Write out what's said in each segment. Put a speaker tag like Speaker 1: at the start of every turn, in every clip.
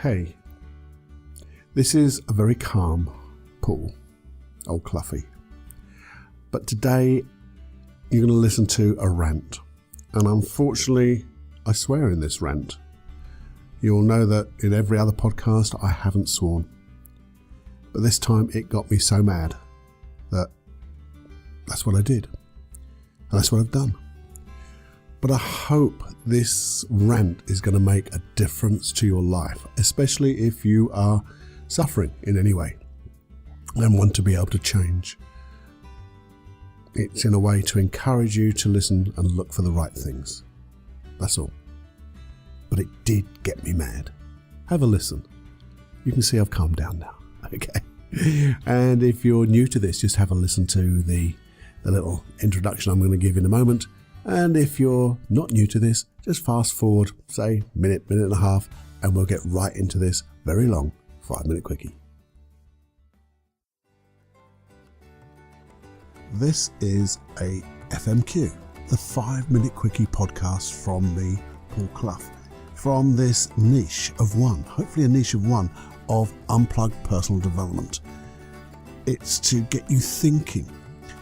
Speaker 1: Hey, this is a very calm Paul, old Cluffy. But today you're going to listen to a rant. And unfortunately, I swear in this rant. You'll know that in every other podcast I haven't sworn. But this time it got me so mad that that's what I did. And that's what I've done. But I hope this rant is going to make a difference to your life, especially if you are suffering in any way and want to be able to change. It's in a way to encourage you to listen and look for the right things. That's all. But it did get me mad. Have a listen. You can see I've calmed down now. Okay. And if you're new to this, just have a listen to the little introduction I'm going to give in a moment. And if you're not new to this, just fast forward, say, minute and a half, and we'll get right into this very long 5-minute quickie. This is a FMQ, the 5-minute quickie podcast from me, Paul Clough, from this niche of one, hopefully a niche of one, of unplugged personal development. It's to get you thinking,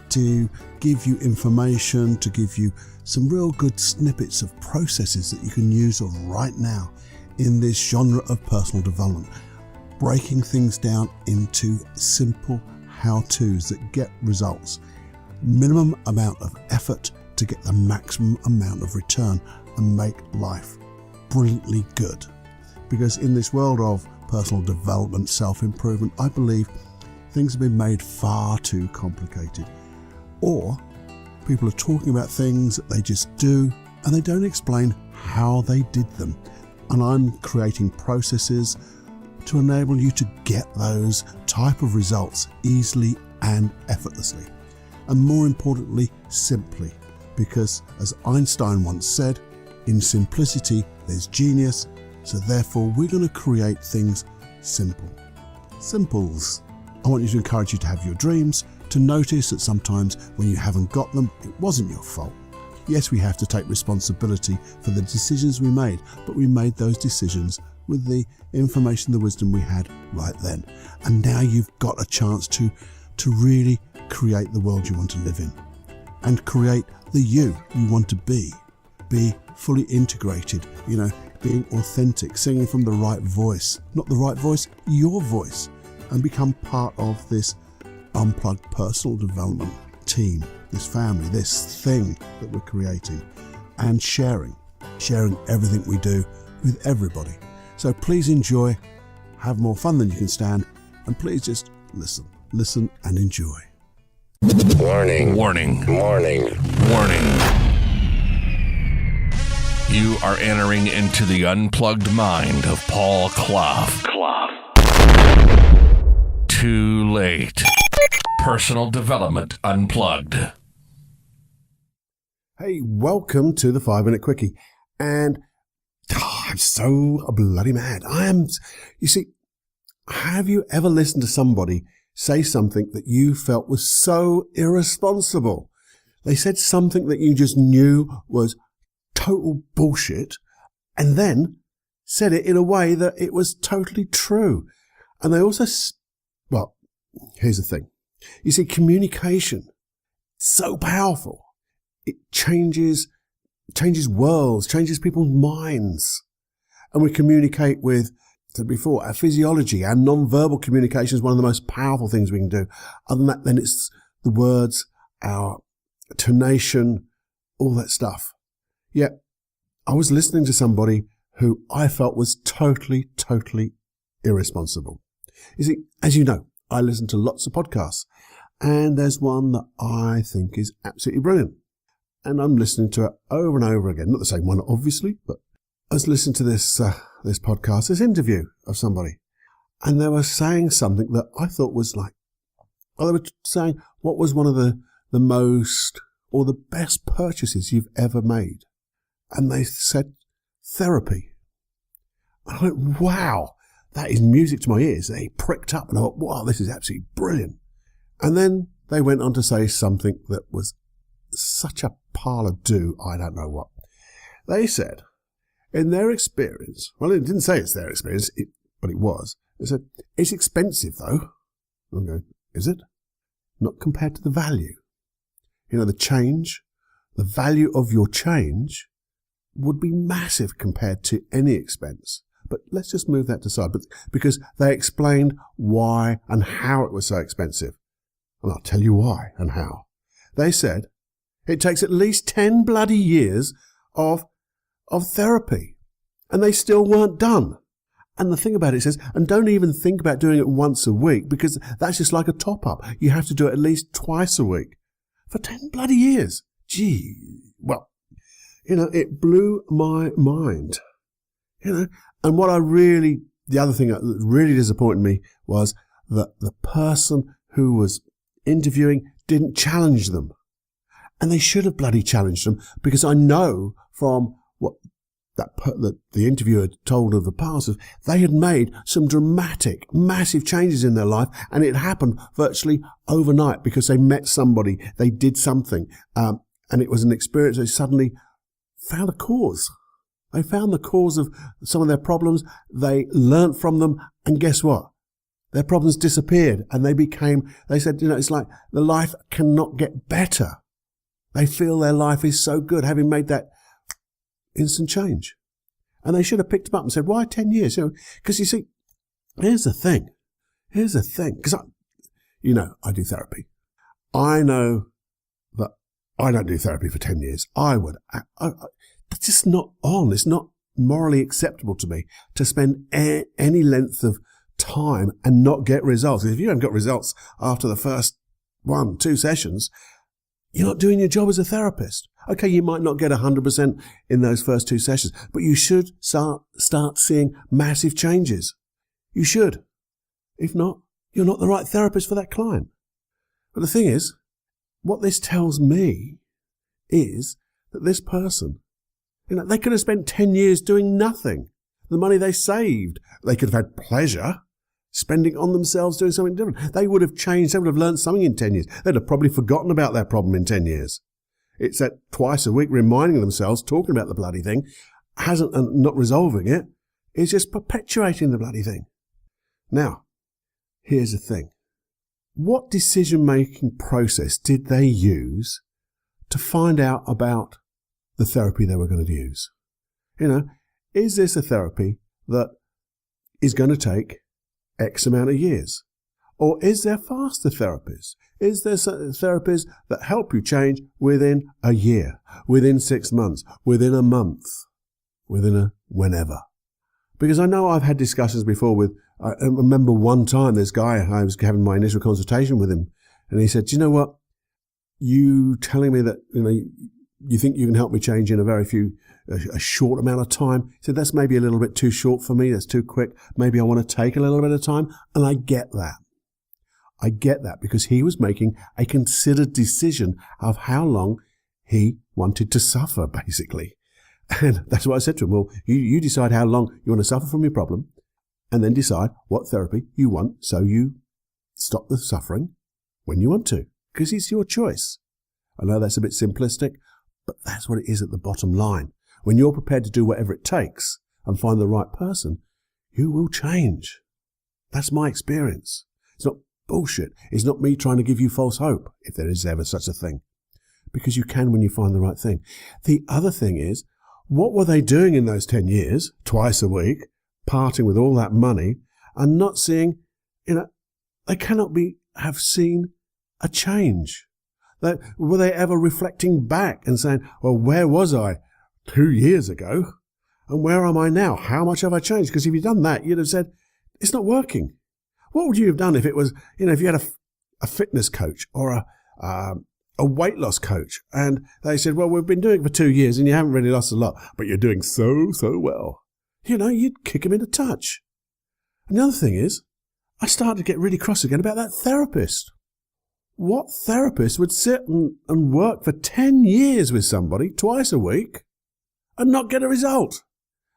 Speaker 1: to give you information, to give you some real good snippets of processes that you can use right now in this genre of personal development, breaking things down into simple how-tos that get results, minimum amount of effort to get the maximum amount of return and make life brilliantly good. Because in this world of personal development, self-improvement, I believe things have been made far too complicated. Or people are talking about things that they just do and they don't explain how they did them. And I'm creating processes to enable you to get those type of results easily and effortlessly. And more importantly, simply. Because as Einstein once said, in simplicity there's genius. So therefore we're going to create things simple. Simples. I want you to encourage you to have your dreams, to notice that sometimes when you haven't got them, it wasn't your fault. Yes, we have to take responsibility for the decisions we made, but we made those decisions with the information, the wisdom we had right then. And now you've got a chance to really create the world you want to live in and create the you want to be fully integrated, being authentic, singing from the right voice, not the right voice, your voice, and become part of this unplugged personal development team, this family, this thing that we're creating, and sharing everything we do with everybody. So please enjoy, have more fun than you can stand, and please just listen and enjoy.
Speaker 2: Warning. You are entering into the unplugged mind of Paul Clough. Too late. Personal Development Unplugged.
Speaker 1: Hey, welcome to the 5-minute quickie. And I'm so bloody mad. You see, have you ever listened to somebody say something that you felt was so irresponsible? They said something that you just knew was total bullshit and then said it in a way that it was totally true. And they also, here's the thing. You see, communication, so powerful. It changes worlds, changes people's minds. And we communicate with, said before, our physiology, our non-verbal communication is one of the most powerful things we can do. Other than that, then it's the words, our tonation, all that stuff. Yet, I was listening to somebody who I felt was totally irresponsible. You see, as you know, I listen to lots of podcasts, and there's one that I think is absolutely brilliant. And I'm listening to it over and over again. Not the same one, obviously, but I was listening to this podcast, this interview of somebody, and they were saying something that I thought was they were saying what was one of the most or the best purchases you've ever made. And they said therapy. And I went, wow. That is music to my ears. They pricked up and I thought, wow, this is absolutely brilliant. And then they went on to say something that was such a pile of do, I don't know what. They said, in their experience, well, it didn't say it's their experience. but it was. They said, it's expensive though. I'm going, is it? Not compared to the value. You know, the value of your change would be massive compared to any expense. But let's just move that aside. But because they explained why and how it was so expensive. And I'll tell you why and how. They said it takes at least 10 bloody years of therapy. And they still weren't done. And the thing about it says, and don't even think about doing it once a week, because that's just like a top-up. You have to do it at least twice a week for 10 bloody years. Gee, well, you know, it blew my mind. You know, and the other thing that really disappointed me was that the person who was interviewing didn't challenge them. And they should have bloody challenged them, because I know from what the interviewer had told of the past, they had made some dramatic, massive changes in their life, and it happened virtually overnight because they met somebody, they did something, and it was an experience. They suddenly found a cause. They found the cause of some of their problems. They learnt from them, and guess what? Their problems disappeared, and they said, you know, it's like the life cannot get better. They feel their life is so good, having made that instant change. And they should have picked them up and said, why 10 years? You know, because you see, here's the thing. Because I do therapy. I know that I don't do therapy for 10 years. That's just not on. It's not morally acceptable to me to spend any length of time and not get results. If you haven't got results after the first 1-2 sessions, you're not doing your job as a therapist. Okay, you might not get 100% in those first 2 sessions, but you should start seeing massive changes. You should. If not, you're not the right therapist for that client. But the thing is, what this tells me is that this person, you know, they could have spent 10 years doing nothing. The money they saved, they could have had pleasure spending on themselves doing something different. They would have changed. They would have learned something in 10 years. They'd have probably forgotten about their problem in 10 years. It's that twice a week reminding themselves, talking about the bloody thing, and not resolving it, is just perpetuating the bloody thing. Now, here's the thing. What decision-making process did they use to find out about the therapy they were going to use? You know, is this a therapy that is going to take X amount of years? Or is there faster therapies? Is there therapies that help you change within a year, within 6 months, within a month, within a whenever? Because I know I've had discussions before I remember one time this guy, I was having my initial consultation with him, and he said, do you know what? You telling me that, you know, you think you can help me change in a short amount of time? He said, that's maybe a little bit too short for me. That's too quick. Maybe I want to take a little bit of time. And I get that. I get that because he was making a considered decision of how long he wanted to suffer, basically. And that's what I said to him. Well, you decide how long you want to suffer from your problem and then decide what therapy you want so you stop the suffering when you want to, because it's your choice. I know that's a bit simplistic, but that's what it is at the bottom line. When you're prepared to do whatever it takes and find the right person, you will change. That's my experience. It's not bullshit. It's not me trying to give you false hope, if there is ever such a thing. Because you can when you find the right thing. The other thing is, what were they doing in those 10 years, twice a week, parting with all that money, and not seeing, they cannot have seen a change. Were they ever reflecting back and saying, well, where was I 2 years ago? And where am I now? How much have I changed? Because if you'd done that, you'd have said, it's not working. What would you have done if it was, if you had a fitness coach or a weight loss coach, and they said, well, we've been doing it for 2 years and you haven't really lost a lot, but you're doing so well. You'd kick them into touch. And the other thing is, I started to get really cross again about that therapist. What therapist would sit and work for 10 years with somebody twice a week and not get a result?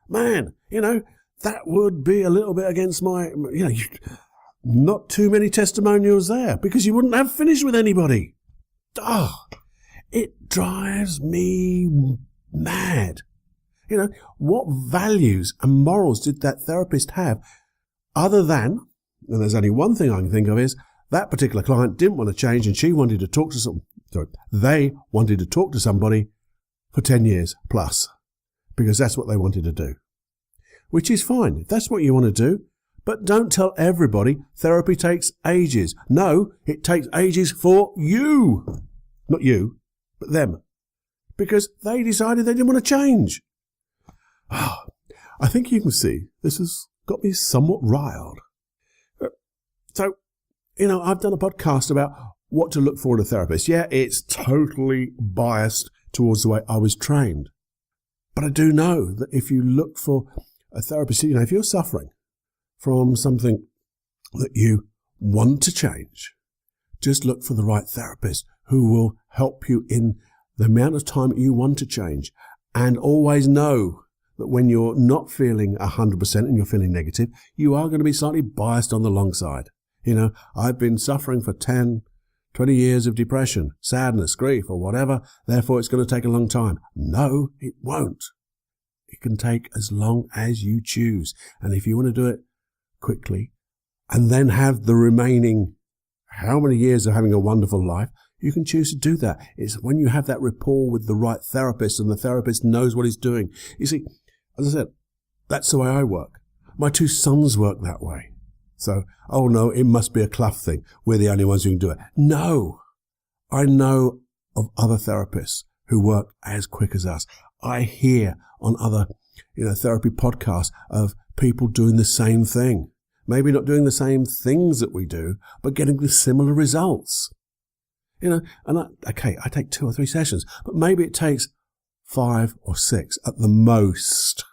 Speaker 1: Man, that would be a little bit against my, not too many testimonials there because you wouldn't have finished with anybody. Oh, it drives me mad. What values and morals did that therapist have Other than, and there's only one thing I can think of, is that particular client didn't want to change and she wanted to talk to they wanted to talk to somebody for 10 years plus, because that's what they wanted to do. Which is fine, if that's what you want to do, but don't tell everybody therapy takes ages. No, it takes ages for you. Not you, but them. Because they decided they didn't want to change. I think you can see this has got me somewhat riled. So, I've done a podcast about what to look for in a therapist. Yeah, it's totally biased towards the way I was trained. But I do know that if you look for a therapist, if you're suffering from something that you want to change, just look for the right therapist who will help you in the amount of time you want to change. And always know that when you're not feeling 100% and you're feeling negative, you are going to be slightly biased on the long side. I've been suffering for 10, 20 years of depression, sadness, grief, or whatever, therefore it's going to take a long time. No, it won't. It can take as long as you choose. And if you want to do it quickly and then have the remaining how many years of having a wonderful life, you can choose to do that. It's when you have that rapport with the right therapist and the therapist knows what he's doing. You see, as I said, that's the way I work. My 2 sons work that way. So, oh no, it must be a Clough thing. We're the only ones who can do it. No, I know of other therapists who work as quick as us. I hear on other, therapy podcasts of people doing the same thing. Maybe not doing the same things that we do, but getting the similar results. I take 2 or 3 sessions, but maybe it takes 5 or 6 at the most.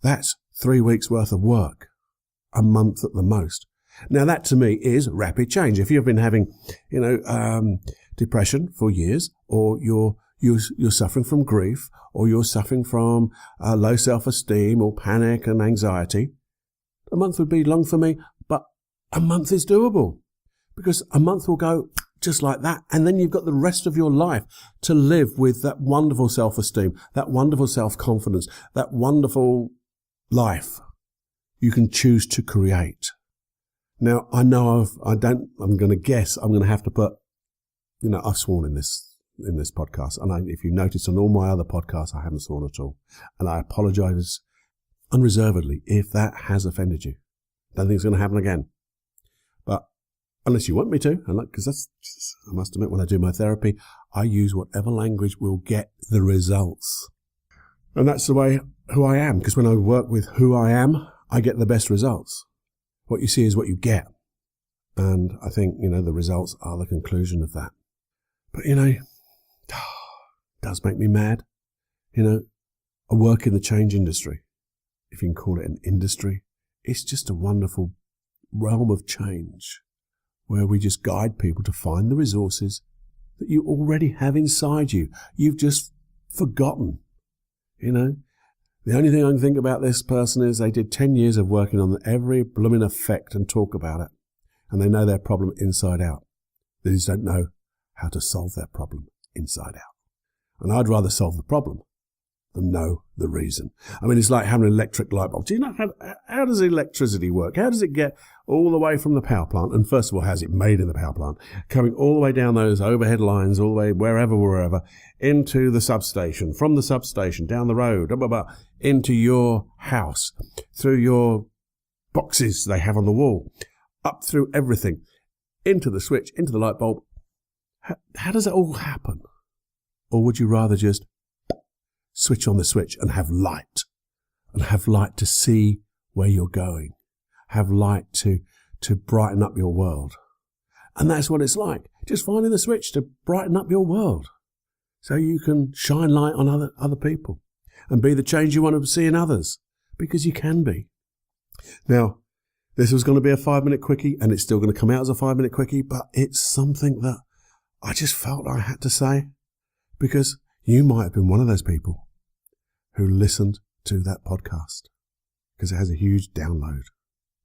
Speaker 1: That's 3 weeks worth of work. A month at the most. Now that to me is rapid change. If you've been having, depression for years, or you're suffering from grief, or you're suffering from low self-esteem or panic and anxiety, a month would be long for me, but a month is doable, because a month will go just like that. And then you've got the rest of your life to live with that wonderful self-esteem, that wonderful self-confidence, that wonderful life you can choose to create. Now, I know I'm going to guess I'm going to have to put, I've sworn in this podcast. And if you notice on all my other podcasts, I haven't sworn at all. And I apologize unreservedly if that has offended you. Don't think it's going to happen again. But unless you want me to, because I must admit, when I do my therapy, I use whatever language will get the results. And that's the way who I am, because when I work with who I am, I get the best results. What you see is what you get. And I think, the results are the conclusion of that. But, it does make me mad. I work in the change industry. If you can call it an industry, it's just a wonderful realm of change where we just guide people to find the resources that you already have inside you. You've just forgotten, The only thing I can think about this person is they did 10 years of working on every blooming effect and talk about it. And they know their problem inside out. They just don't know how to solve their problem inside out. And I'd rather solve the problem than know the reason. I mean, it's like having an electric light bulb. Do you know how does electricity work? How does it get all the way from the power plant? And first of all, how's it made in the power plant? Coming all the way down those overhead lines, all the way wherever, into the substation, from the substation, down the road, into your house, through your boxes they have on the wall, up through everything, into the switch, into the light bulb. How does it all happen? Or would you rather just switch on the switch and have light to see where you're going, have light to brighten up your world? And that's what it's like, just finding the switch to brighten up your world so you can shine light on other people and be the change you want to see in others, because you can be. Now, this was going to be a 5-minute quickie, and it's still going to come out as a 5-minute quickie, but it's something that I just felt I had to say, because you might have been one of those people who listened to that podcast, because it has a huge download,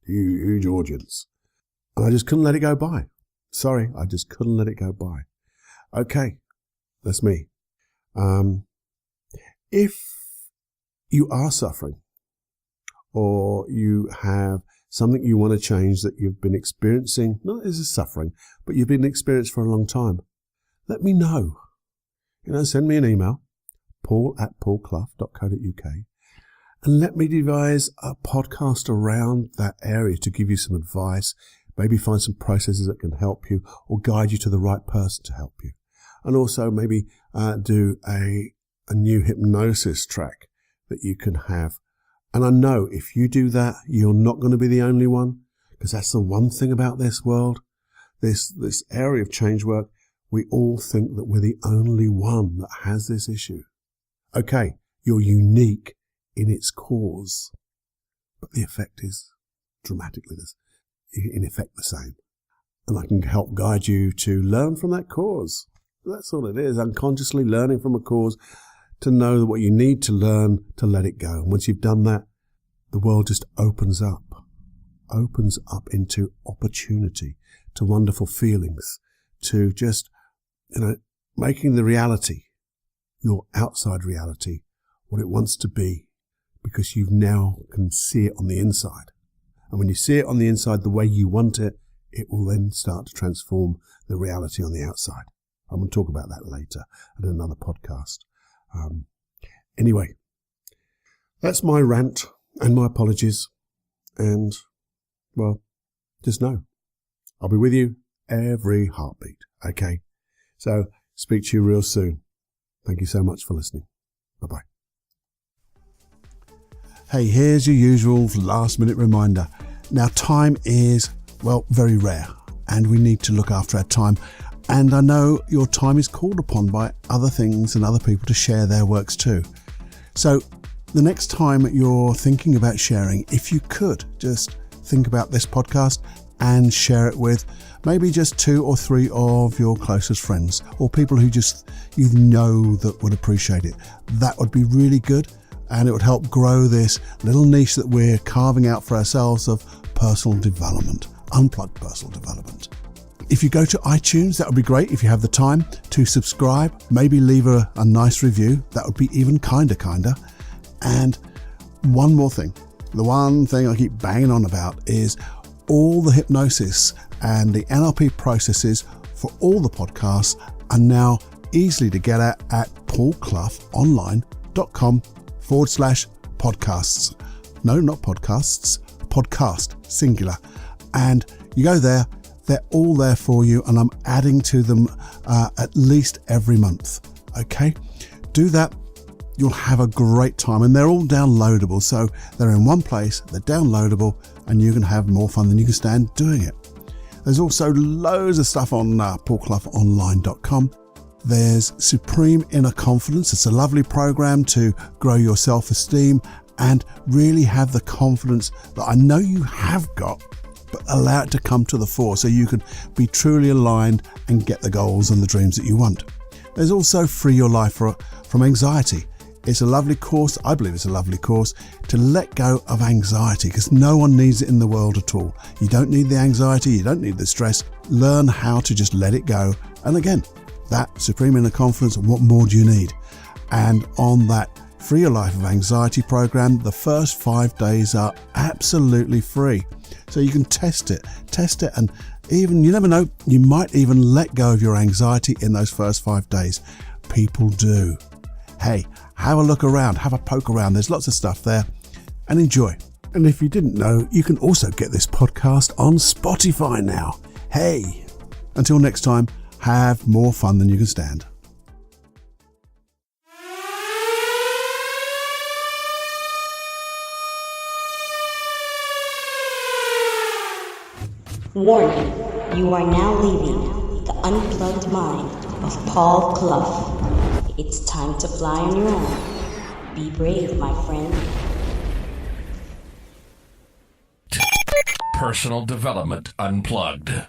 Speaker 1: huge audience. And I just couldn't let it go by. Sorry, I just couldn't let it go by. Okay, that's me. If you are suffering, or you have something you want to change that you've been experiencing, not as a suffering, but you've been experiencing for a long time, let me know. Send me an email, paul@paulclough.co.uk, and let me devise a podcast around that area to give you some advice, maybe find some processes that can help you or guide you to the right person to help you. And also maybe do a new hypnosis track that you can have. And I know if you do that, you're not going to be the only one, because that's the one thing about this world, this area of change work. We all think that we're the only one that has this issue. Okay, you're unique in its cause, but the effect is dramatically in effect the same. And I can help guide you to learn from that cause. That's all it is, unconsciously learning from a cause to know that what you need to learn to let it go. And once you've done that, the world just opens up into opportunity, to wonderful feelings, to just, making the reality, your outside reality, what it wants to be, because you now can see it on the inside. And when you see it on the inside the way you want it, it will then start to transform the reality on the outside. I'm going to talk about that later in another podcast. Anyway, that's my rant and my apologies. And, well, just know I'll be with you every heartbeat. Okay? So, speak to you real soon. Thank you so much for listening. Bye-bye. Hey, here's your usual last minute reminder. Now, time is, very rare, and we need to look after our time. And I know your time is called upon by other things and other people to share their works too. So the next time you're thinking about sharing, if you could just think about this podcast and share it with maybe just 2 or 3 of your closest friends or people who just that would appreciate it. That would be really good, and it would help grow this little niche that we're carving out for ourselves of personal development, unplugged personal development. If you go to iTunes, that would be great if you have the time to subscribe, maybe leave a nice review. That would be even kinder. And one more thing, the one thing I keep banging on about is all the hypnosis and the NLP processes for all the podcasts are now easily to get at paulcloughonline.com/podcasts. No, not podcasts, podcast, singular. And you go there, they're all there for you, and I'm adding to them at least every month. Okay? Do that. You'll have a great time, and they're all downloadable. So they're in one place, they're downloadable, and you can have more fun than you can stand doing it. There's also loads of stuff on paulcloughonline.com. There's Supreme Inner Confidence. It's a lovely program to grow your self-esteem and really have the confidence that I know you have got, but allow it to come to the fore so you can be truly aligned and get the goals and the dreams that you want. There's also Free Your Life from Anxiety. It's a lovely course, I believe it's a lovely course, to let go of anxiety, because no one needs it in the world at all. You don't need the anxiety, you don't need the stress. Learn how to just let it go. And again, that Supreme Inner Confidence, what more do you need? And on that Free Your Life of Anxiety program, the first 5 days are absolutely free. So you can test it, and even, you never know, you might even let go of your anxiety in those first 5 days. People do. Hey, have a look around, have a poke around. There's lots of stuff there, and enjoy. And if you didn't know, you can also get this podcast on Spotify now. Hey, until next time, have more fun than you can stand.
Speaker 3: Warning, you are now leaving the unplugged mind of Paul Clough. It's time to fly on your own. Be brave, my friend.
Speaker 2: Personal Development Unplugged.